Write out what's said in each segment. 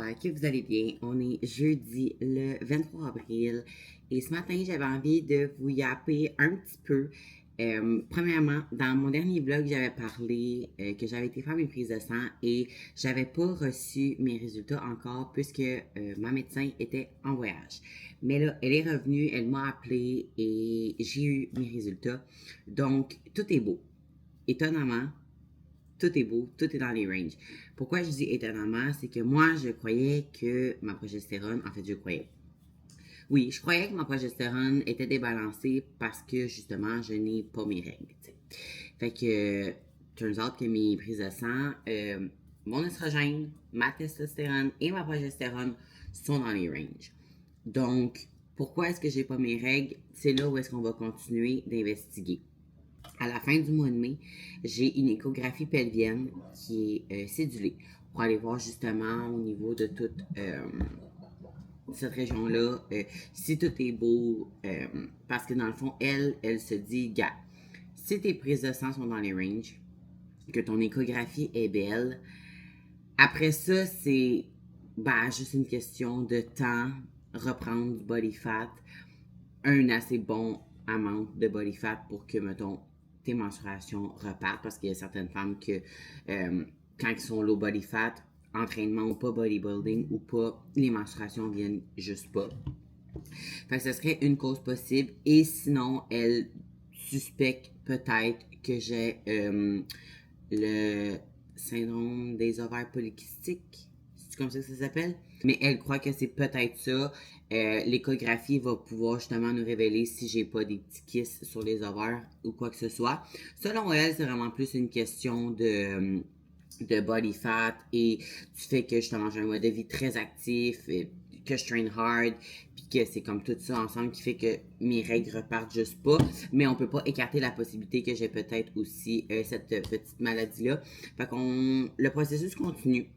j'espère que vous allez bien. On est jeudi le 23 avril et ce matin, j'avais envie de vous yapper un petit peu. Premièrement, dans mon dernier vlog, j'avais parlé que j'avais été faire mes prises de sang et j'avais pas reçu mes résultats encore puisque ma médecin était en voyage. Mais là, elle est revenue, elle m'a appelé et j'ai eu mes résultats. Donc, tout est beau. Étonnamment, tout est beau, tout est dans les ranges. Pourquoi je dis étonnamment, c'est que moi, je croyais que ma progestérone, en fait, je croyais. Oui, je croyais que ma progestérone était débalancée parce que, justement, je n'ai pas mes règles, t'sais. Fait que, turns out que mes prises de sang, mon oestrogène, ma testostérone et ma progestérone sont dans les ranges. Donc, pourquoi est-ce que j'ai pas mes règles? C'est là où est-ce qu'on va continuer d'investiguer. À la fin du mois de mai, j'ai une échographie pelvienne qui est cédulée pour aller voir justement au niveau de toute cette région-là si tout est beau. Parce que dans le fond, elle se dit, gars, si tes prises de sang sont dans les ranges, que ton échographie est belle, après ça, c'est juste une question de temps, reprendre du body fat, un assez bon amount de body fat pour que, mettons, tes menstruations repartent, parce qu'il y a certaines femmes que quand ils sont low body fat, entraînement ou pas bodybuilding ou pas, les menstruations viennent juste pas. Fait que ce serait une cause possible. Et sinon, elle suspecte peut-être que j'ai le syndrome des ovaires polykystiques. C'est comme ça que ça s'appelle? Mais elle croit que c'est peut-être ça. L'échographie va pouvoir justement nous révéler si j'ai pas des petits kystes sur les ovaires ou quoi que ce soit. Selon elle, c'est vraiment plus une question de body fat et du fait que justement j'ai un mode de vie très actif, que je train hard, puis que c'est comme tout ça ensemble qui fait que mes règles repartent juste pas. Mais on peut pas écarter la possibilité que j'ai peut-être aussi cette petite maladie-là. Fait qu'on le processus continue.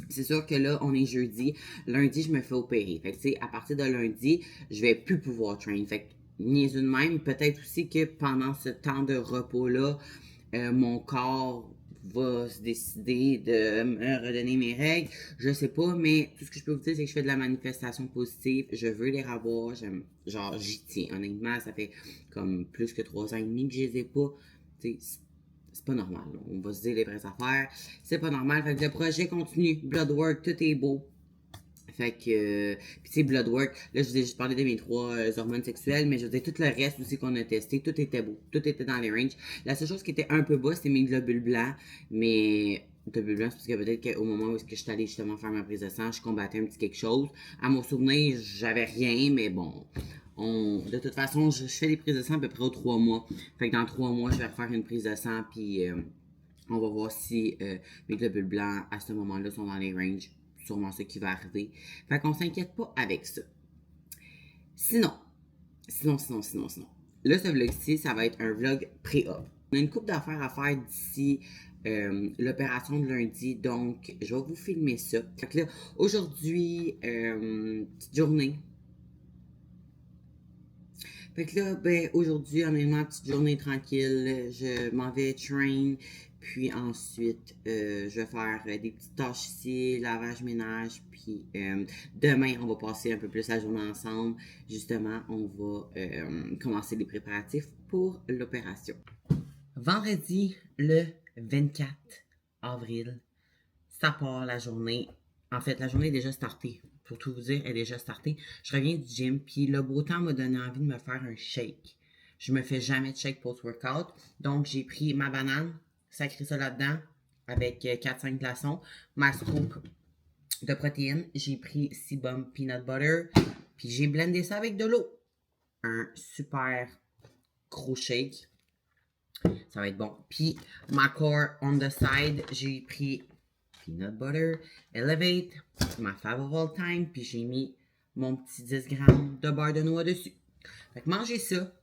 C'est sûr que là, on est jeudi. Lundi, je me fais opérer. Fait que, tu sais, à partir de lundi, je vais plus pouvoir train. Fait que, niaiseux de même, peut-être aussi que pendant ce temps de repos-là, mon corps va se décider de me redonner mes règles. Je sais pas, mais tout ce que je peux vous dire, c'est que je fais de la manifestation positive. Je veux les revoir. Genre, j'y tiens. Honnêtement, ça fait comme plus que 3 ans et demi que je les ai pas. Tu sais, c'est pas normal. Là. On va se dire les vraies affaires. C'est pas normal. Fait que le projet continue. Bloodwork, tout est beau. Fait que, puis tu sais, Bloodwork, là, je vous ai juste parlé de mes 3 hormones sexuelles, mais je veux dire, tout le reste aussi qu'on a testé, tout était beau. Tout était dans les ranges. La seule chose qui était un peu bas, c'était mes globules blancs, mais globules blancs, c'est parce que peut-être qu'au moment où je suis allée justement faire ma prise de sang, je combattais un petit quelque chose. À mon souvenir, j'avais rien, mais bon. De toute façon, je fais des prises de sang à peu près aux 3 mois. Fait que dans 3 mois, je vais refaire une prise de sang, puis on va voir si mes globules blancs, à ce moment-là, sont dans les ranges. Sûrement ce qui va arriver. Fait qu'on s'inquiète pas avec ça. Sinon. Là, ce vlog-ci, ça va être un vlog pré-op. On a une couple d'affaires à faire d'ici l'opération de lundi, donc je vais vous filmer ça. Fait que là, aujourd'hui, petite journée. Fait que là, ben, aujourd'hui, honnêtement, petite journée tranquille. Je m'en vais train. Puis ensuite, je vais faire des petites tâches ici, lavage, ménage. Puis demain, on va passer un peu plus la journée ensemble. Justement, on va commencer les préparatifs pour l'opération. Vendredi, le 24 avril, ça part la journée. En fait, la journée est déjà startée. Pour tout vous dire, elle est déjà startée. Je reviens du gym, puis le beau temps m'a donné envie de me faire un shake. Je me fais jamais de shake post-workout. Donc, j'ai pris ma banane, sacré ça là-dedans, avec 4-5 glaçons, ma scoop de protéines. J'ai pris Seabum Peanut Butter, puis j'ai blendé ça avec de l'eau. Un super gros shake. Ça va être bon. Puis, ma core on the side, j'ai pris peanut butter, Elevate, ma fave of all time, puis j'ai mis mon petit 10 grammes de beurre de noix dessus. Fait que mangez ça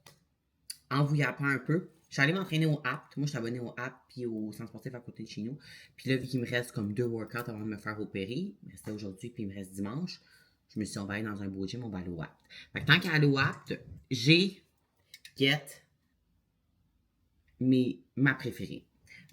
en vous yappant un peu. Je suis allée m'entraîner au app. Moi, je suis abonné au app puis au centre sportif à côté de chez nous. Puis là, vu qu'il me reste comme 2 workouts avant de me faire opérer, il me restait aujourd'hui puis il me reste dimanche, je me suis dit, on va aller dans un beau gym, on va aller au app. Fait que tant qu'à aller au app, j'ai ma préférée.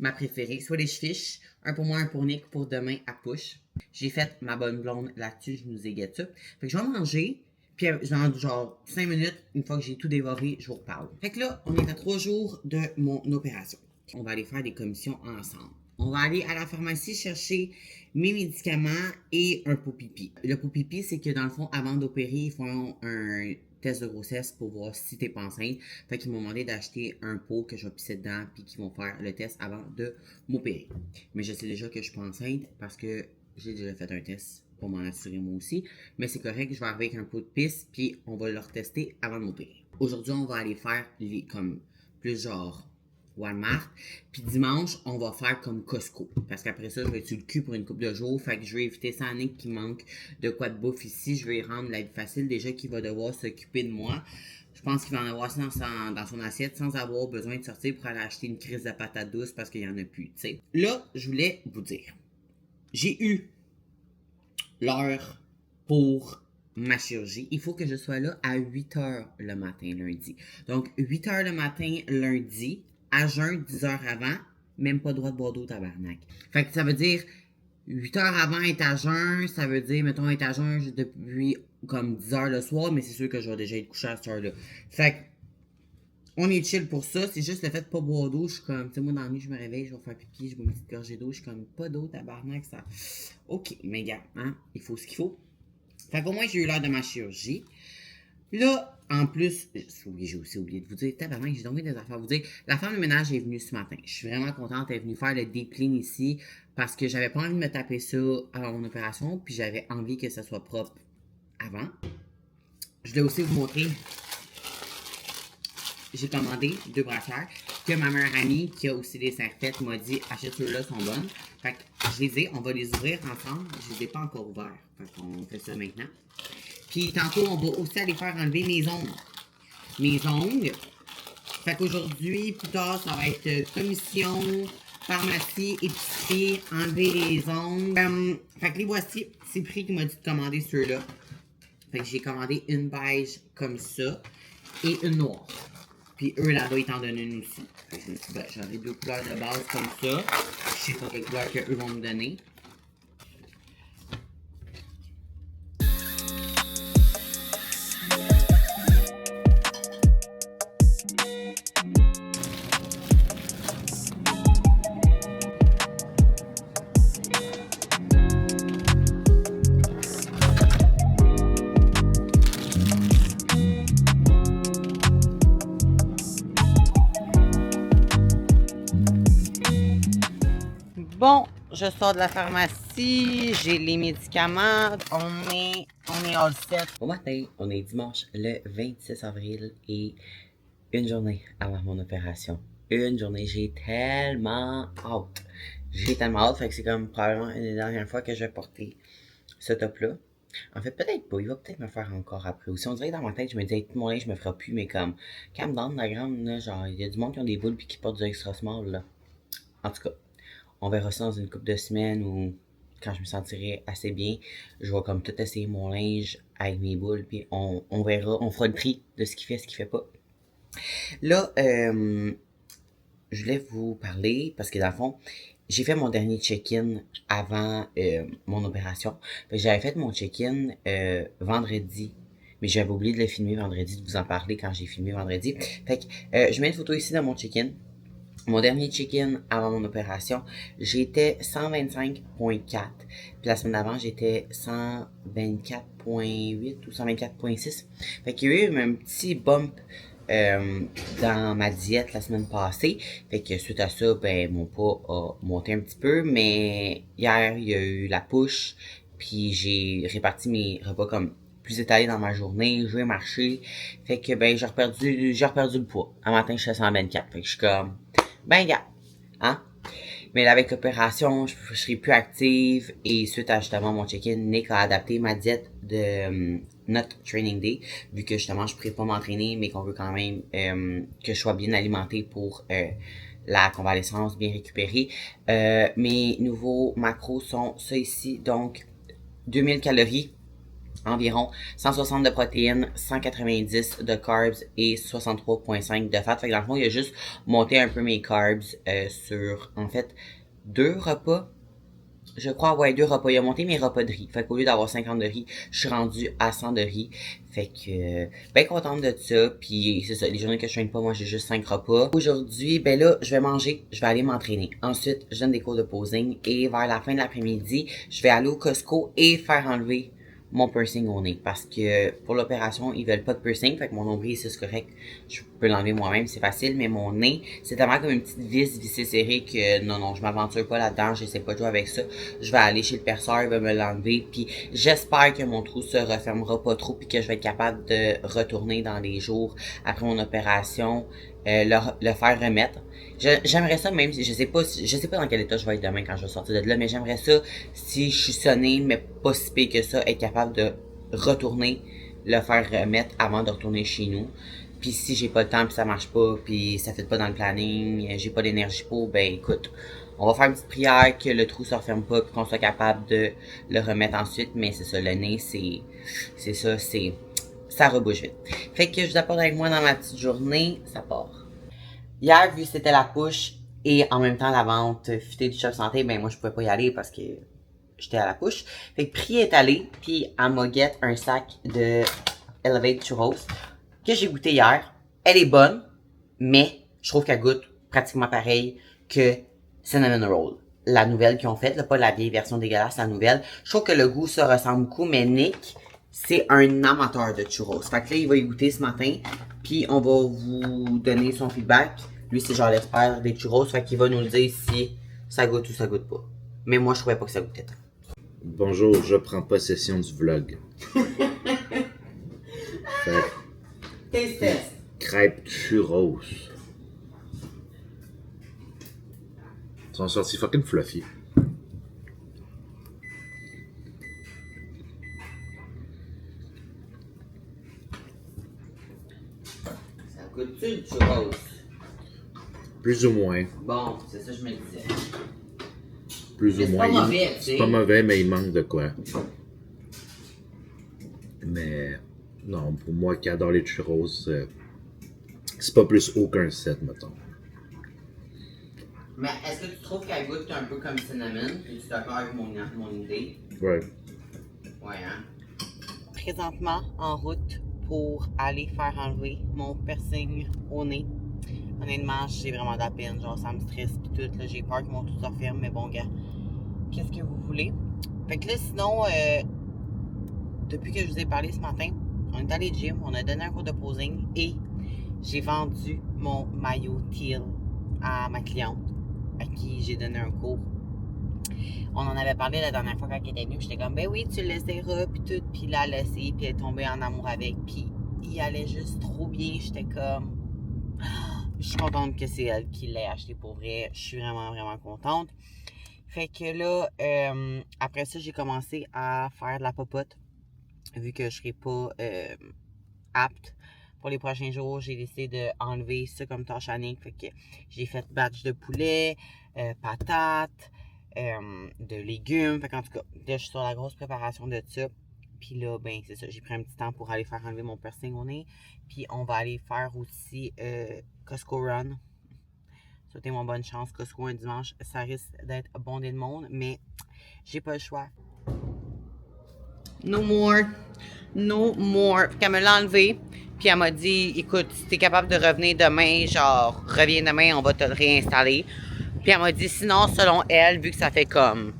ma préférée, soit les fiches, un pour moi, un pour Nick, pour demain à push. J'ai fait ma bonne blonde là-dessus, je nous ai get ça. Fait que je vais manger, puis dans genre 5 minutes, une fois que j'ai tout dévoré, je vous reparle. Fait que là, on est à 3 jours de mon opération. On va aller faire des commissions ensemble. On va aller à la pharmacie chercher mes médicaments et un pot pipi. Le pot pipi, c'est que dans le fond, avant d'opérer, ils font un test de grossesse pour voir si t'es pas enceinte. Fait qu'ils m'ont demandé d'acheter un pot que je vais pisser dedans puis qu'ils vont faire le test avant de m'opérer. Mais je sais déjà que je suis pas enceinte parce que j'ai déjà fait un test pour m'en assurer moi aussi. Mais c'est correct, je vais arriver avec un pot de pisse puis on va le retester avant de m'opérer. Aujourd'hui, on va aller faire les comme plus genre Walmart. Puis dimanche, on va faire comme Costco. Parce qu'après ça, je vais être sur le cul pour une couple de jours. Fait que je vais éviter ça à Nick qui manque de quoi de bouffe ici. Je vais y rendre la vie facile. Déjà qu'il va devoir s'occuper de moi. Je pense qu'il va en avoir ça dans son assiette sans avoir besoin de sortir pour aller acheter une crise de patates douces parce qu'il n'y en a plus. T'sais. Là, je voulais vous dire. J'ai eu l'heure pour ma chirurgie. Il faut que je sois là à 8h le matin lundi. Donc, 8h le matin lundi. À jeun 10 heures avant, même pas droit de boire d'eau, tabarnak. Fait que ça veut dire 8 heures avant être à jeun, ça veut dire, mettons, être à jeun depuis comme 10 heures le soir, mais c'est sûr que je vais déjà être couché à cette heure-là. Fait que, on est chill pour ça, c'est juste le fait de pas boire d'eau, je suis comme, tu sais, moi dans la nuit, je me réveille, je vais faire pipi, je bois une petite gorgée d'eau, je suis comme, pas d'eau, tabarnak, ça. Ok, mais gars, hein, il faut ce qu'il faut. Fait qu'au moins, j'ai eu l'heure de ma chirurgie. Là, en plus, oui, j'ai aussi oublié de vous dire, tabarnak, j'ai tombé des affaires à vous dire. La femme de ménage est venue ce matin. Je suis vraiment contente, elle est venue faire le deep clean ici parce que j'avais pas envie de me taper ça avant mon opération, puis j'avais envie que ça soit propre avant. Je voulais aussi vous montrer, j'ai commandé 2 brassières que ma meilleure amie, qui a aussi des serre-têtes, m'a dit, achète ceux-là, sont bonnes. Fait que je les ai, on va les ouvrir ensemble. Je les ai pas encore ouverts. Fait qu'on fait ça maintenant. Puis tantôt, on va aussi aller faire enlever mes ongles. Mes ongles. Fait qu'aujourd'hui, plus tard, ça va être commission, pharmacie, épicerie, enlever les ongles. Fait que les voici. C'est le prix qui m'a dit de commander ceux-là. Fait que j'ai commandé une beige comme ça et une noire. Puis eux, là-bas, ils t'en donnent une aussi. Fait que je me suis dit, ben, j'en ai 2 couleurs de base comme ça. Je sais pas quelle couleur qu'eux vont me donner. Bon, je sors de la pharmacie, j'ai les médicaments, on est all set. Bon matin, on est dimanche le 26 avril et une journée avant mon opération. Une journée, j'ai tellement hâte. J'ai tellement hâte, fait que c'est comme probablement une des dernières fois que je vais porter ce top-là. En fait, peut-être pas, il va peut-être me faire encore après aussi. On dirait que dans ma tête, je me disais, tout mon linge, je me ferai plus, mais comme, calme down, la grande, là, genre, il y a du monde qui ont des boules puis qui portent du extra small, là. En tout cas. On verra ça dans une couple de semaines ou quand je me sentirai assez bien, je vais comme tout essayer mon linge avec mes boules, puis on verra, on fera le prix de ce qu'il fait pas. Là, je voulais vous parler parce que dans le fond, j'ai fait mon dernier check-in avant mon opération. J'avais fait mon check-in vendredi. Mais j'avais oublié de le filmer vendredi, de vous en parler quand j'ai filmé vendredi. Fait que je mets une photo ici dans mon check-in. Mon dernier check-in avant mon opération, j'étais 125.4. Puis la semaine d'avant, j'étais 124.8 ou 124.6. Fait qu'il y a eu un petit bump dans ma diète la semaine passée. Fait que suite à ça, ben mon poids a monté un petit peu. Mais hier, il y a eu la push. Puis j'ai réparti mes repas comme plus étalé dans ma journée, je vais marcher. Fait que ben j'ai reperdu le poids. Un matin, je suis à 124. Fait que je suis comme ben gars, hein? Mais là, avec l'opération, je serai plus active et suite à justement mon check-in, Nick a adapté ma diète de notre training day, vu que justement je pourrais pas m'entraîner, mais qu'on veut quand même que je sois bien alimenté pour la convalescence, bien récupérée. Mes nouveaux macros sont ça ici, donc 2000 calories environ 160 de protéines, 190 de carbs et 63,5 de fat. Fait que dans le fond, il a juste monté un peu mes carbs sur, en fait, 2 repas. Je crois, ouais, 2 repas. Il a monté mes repas de riz. Fait qu'au lieu d'avoir 50 de riz, je suis rendue à 100 de riz. Fait que, ben contente de ça. Puis c'est ça, les journées que je traîne pas, moi j'ai juste 5 repas. Aujourd'hui, ben là, je vais manger, je vais aller m'entraîner. Ensuite, je donne des cours de posing. Et vers la fin de l'après-midi, je vais aller au Costco et faire enlever mon piercing au nez. Parce que pour l'opération, ils veulent pas de piercing. Fait que mon nombril, c'est correct. Je peux l'enlever moi-même, c'est facile. Mais mon nez, c'est tellement comme une petite vis vissée serrée que non, je m'aventure pas là-dedans. J'essaie pas de jouer avec ça. Je vais aller chez le perceur, il va me l'enlever. Puis j'espère que mon trou se refermera pas trop. Puis que je vais être capable de retourner dans les jours après mon opération. Le faire remettre. J'aimerais ça même si je sais pas dans quel état je vais être demain quand je vais sortir de là, mais j'aimerais ça si je suis sonné, mais pas si pire que ça, être capable de retourner le faire remettre avant de retourner chez nous. Puis si j'ai pas le temps puis ça marche pas puis ça fait pas dans le planning, j'ai pas d'énergie pour, ben écoute, on va faire une petite prière que le trou se referme pas puis qu'on soit capable de le remettre ensuite, mais c'est ça, le nez ça rebouche vite. Fait que je vous apporte avec moi dans ma petite journée, ça part. Hier, vu que c'était la push et en même temps la vente futée du Shop Santé, ben moi je pouvais pas y aller parce que j'étais à la push. Fait que Pri est allée, puis elle m'a get un sac de Elevate Churros que j'ai goûté hier. Elle est bonne, mais je trouve qu'elle goûte pratiquement pareil que Cinnamon Roll. La nouvelle qu'ils ont faite, là, pas la vieille version dégueulasse, la nouvelle. Je trouve que le goût se ressemble beaucoup, mais Nick, c'est un amateur de churros. Fait que là, il va y goûter ce matin, puis on va vous donner son feedback. Lui, c'est genre l'expert des churros, fait qu'il va nous le dire si ça goûte ou ça goûte pas. Mais moi, je trouvais pas que ça goûtait tant. Bonjour, je prends possession du vlog. Taste test. Crêpes churros. Ils sont sortis fucking fluffy. Ça goûte-tu le churros? Plus ou moins. Bon, c'est ça que je me disais. Plus Mais ou moins. c'est pas mauvais, tu sais. C'est pas mauvais, mais il manque de quoi. Mais non, pour moi qui adore les churros, c'est pas plus haut qu'un 7, mettons. Mais est-ce que tu trouves qu'elle goûte un peu comme cinnamon? Es-tu d'accord avec mon idée? Ouais. Ouais, hein? Présentement, en route pour aller faire enlever mon piercing au nez. Honnêtement, j'ai vraiment de la peine. Genre, ça me stresse pis tout. Là, j'ai peur que mon tout se referme, mais bon, gars, qu'est-ce que vous voulez? Fait que là, sinon, depuis que je vous ai parlé ce matin, on est allé au gym, on a donné un cours de posing et j'ai vendu mon maillot teal à ma cliente à qui j'ai donné un cours. On en avait parlé la dernière fois quand elle était venue, j'étais comme, ben oui, tu l'essaieras, puis tout, puis là, elle l'a essayé, puis elle est tombée en amour avec, puis il allait juste trop bien, j'étais comme, je suis contente que c'est elle qui l'ait acheté pour vrai, je suis vraiment, vraiment contente. Fait que là, après ça, j'ai commencé à faire de la popote, vu que je serais pas apte. Pour les prochains jours, j'ai décidé d'enlever ça comme tâche à Nick. Fait que j'ai fait batch de poulet, patates, de légumes. Fait qu'en tout cas, là, je suis sur la grosse préparation de ça. Puis là, ben, c'est ça. J'ai pris un petit temps pour aller faire enlever mon piercing au nez. Puis on va aller faire aussi Costco Run. Souhaitez-moi bonne chance. Costco un dimanche, ça risque d'être bondé de monde, mais j'ai pas le choix. No more. No more. Puis qu'elle me l'a enlevé. Puis elle m'a dit, écoute, si t'es capable de revenir demain, genre, reviens demain, on va te le réinstaller. Puis elle m'a dit, sinon, selon elle, vu que ça fait comme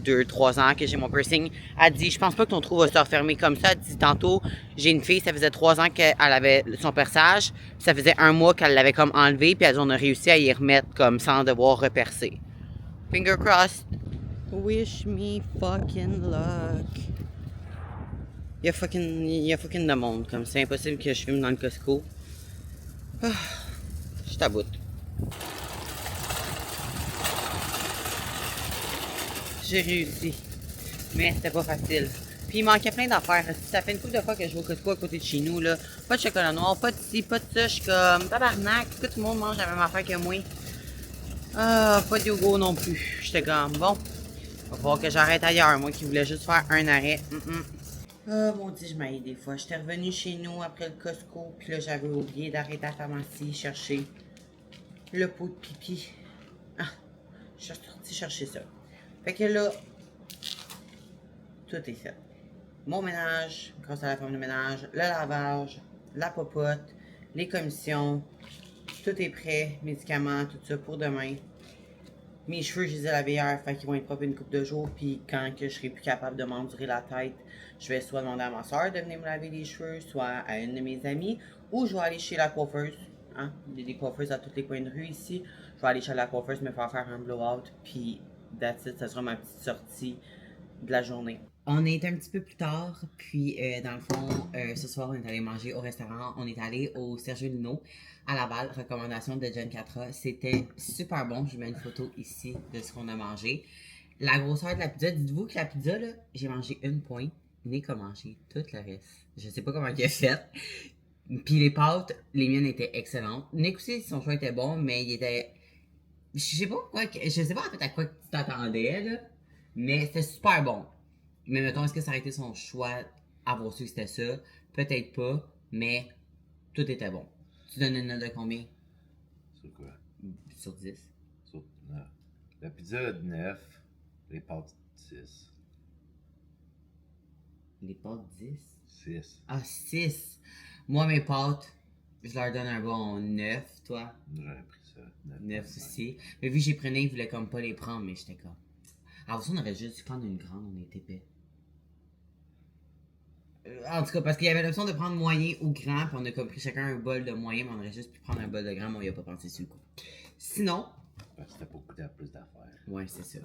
2-3 ans que j'ai mon piercing, elle dit, je pense pas que ton trou va se refermer comme ça. Elle dit, tantôt, j'ai une fille, ça faisait 3 ans qu'elle avait son perçage. Ça faisait 1 mois qu'elle l'avait comme enlevé, puis on a réussi à y remettre comme sans devoir repercer. Finger crossed. Wish me fucking luck. Il y a fucking de monde, comme c'est impossible que je filme dans le Costco. Ah, je t'aboute. J'ai réussi. Mais c'était pas facile. Puis il manquait plein d'affaires. Ça fait une couple de fois que je vais au Costco à côté de chez nous, là. Pas de chocolat noir, pas de ci, pas de ça. Je suis comme tabarnak. Tout le monde mange la même affaire que moi. Ah, pas de yogourt non plus. J'étais comme, bon, va falloir que j'arrête ailleurs. Moi qui voulais juste faire un arrêt. Ah, maudit, je m'aille des fois. J'étais revenue chez nous après le Costco, puis là, j'avais oublié d'arrêter à la pharmacie, chercher le pot de pipi. Ah, je suis sortie chercher ça. Fait que là, tout est fait. Mon ménage, grâce à la femme de ménage, le lavage, la popote, les commissions, tout est prêt, médicaments, tout ça pour demain. Mes cheveux, je les ai lavés hier, fait qu'ils vont être propres une couple de jours, puis quand que je serai plus capable de m'endurer la tête, je vais soit demander à ma soeur de venir me laver les cheveux, soit à une de mes amies, ou je vais aller chez la coiffeuse. Hein? Il y a des coiffeuses à tous les coins de rue ici. Je vais aller chez la coiffeuse me faire un blowout, puis that's it, ça sera ma petite sortie de la journée. On est un petit peu plus tard, puis dans le fond, ce soir, on est allé manger au restaurant. On est allé au Sergio Lino à Laval, recommandation de Jen Catra. C'était super bon. Je mets une photo ici de ce qu'on a mangé. La grosseur de la pizza, dites-vous que la pizza, là, j'ai mangé une pointe. Nick a mangé tout le reste. Je sais pas comment il a fait. Puis les pâtes, les miennes étaient excellentes. Nick aussi, son choix était bon, mais il était... Je sais pas quoi, je sais pas en fait à quoi tu t'attendais, là. Mais c'était super bon. Mais mettons, est-ce que ça aurait été son choix avoir su que c'était ça? Peut-être pas, mais tout était bon. Tu donnes une note de combien? Sur quoi? Sur 10. Sur 9. La pizza 9, les pâtes 6. Les pâtes 10? 6. Ah, 6. Moi, mes pâtes, je leur donne un bon 9, toi? J'aurais pris ça. 9 aussi. Mais vu que j'ai prenais, ils voulaient comme pas les prendre, mais j'étais comme... Alors ça, on aurait juste dû prendre une grande, on était épais. En tout cas, parce qu'il y avait l'option de prendre moyen ou grand, puis on a comme pris chacun un bol de moyen, mais on aurait juste pu prendre un bol de grand, mais on y a pas pensé sur le coup. Sinon... Parce que c'était pour coûter plus d'affaires. Ouais, c'est ça.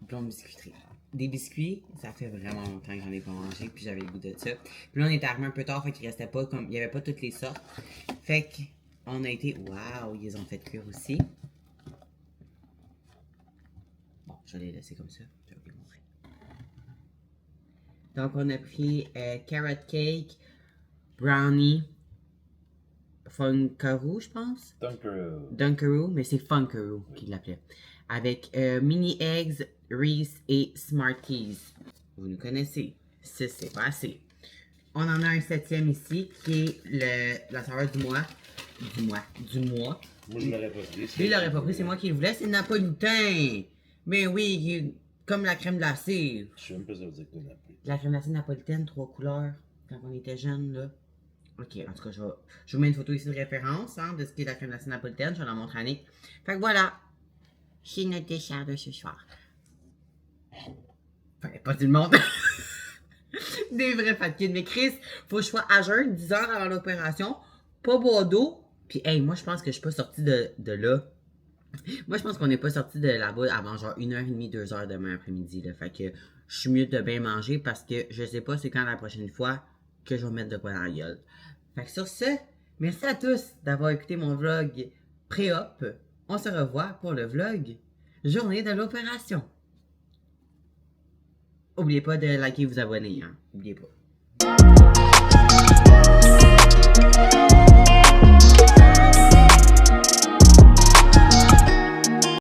Blonde biscuiterie. Des biscuits, ça fait vraiment longtemps que j'en ai pas mangé, puis j'avais le goût de ça. Puis là, on est arrivé un peu tard, fait qu'il restait pas comme... Il y avait pas toutes les sortes. Fait qu'on a été... Waouh, ils les ont fait cuire aussi. Bon, je vais les laisser comme ça. Je vais vous les montrer. Donc, on a pris carrot cake, brownie, Funkaroo, je pense. Dunkaroo, mais c'est Funkaroo qu'il l'appelait. Avec mini eggs, Reese et Smarties. Vous nous connaissez. 6, c'est pas assez. On en a un 7e ici qui est la saveur du mois. Du mois. Moi, je l'aurais pas pris. Lui, il l'aurait pas pris, c'est moi qui le voulais. C'est napolitain. Mais oui, comme la crème glacée. Je sais même pas si ça veut dire quoi napoli. La crème glacée napolitaine, 3 couleurs, quand on était jeune, là. Ok, en tout cas, je vous mets une photo ici de référence hein, de ce qu'est la crème glacée napolitaine. Je vais la montrer à Nick. Fait que voilà. C'est notre dessert de ce soir. Enfin, pas tout le monde. Des vrais fatigues. Mais Chris, faut que je sois à jeun 10 heures avant l'opération. Pas boire d'eau. Puis, hey, moi, je pense que je suis pas sortie de là. Moi, je pense qu'on n'est pas sorti de là-bas avant genre 1h30, 2h demain après-midi. Là. Fait que je suis mieux de bien manger parce que je sais pas c'est quand la prochaine fois que je vais mettre de quoi dans la gueule. Fait que sur ce, merci à tous d'avoir écouté mon vlog pré-op. On se revoit pour le vlog journée de l'opération. Oubliez pas de liker et vous abonner, hein. Oubliez pas.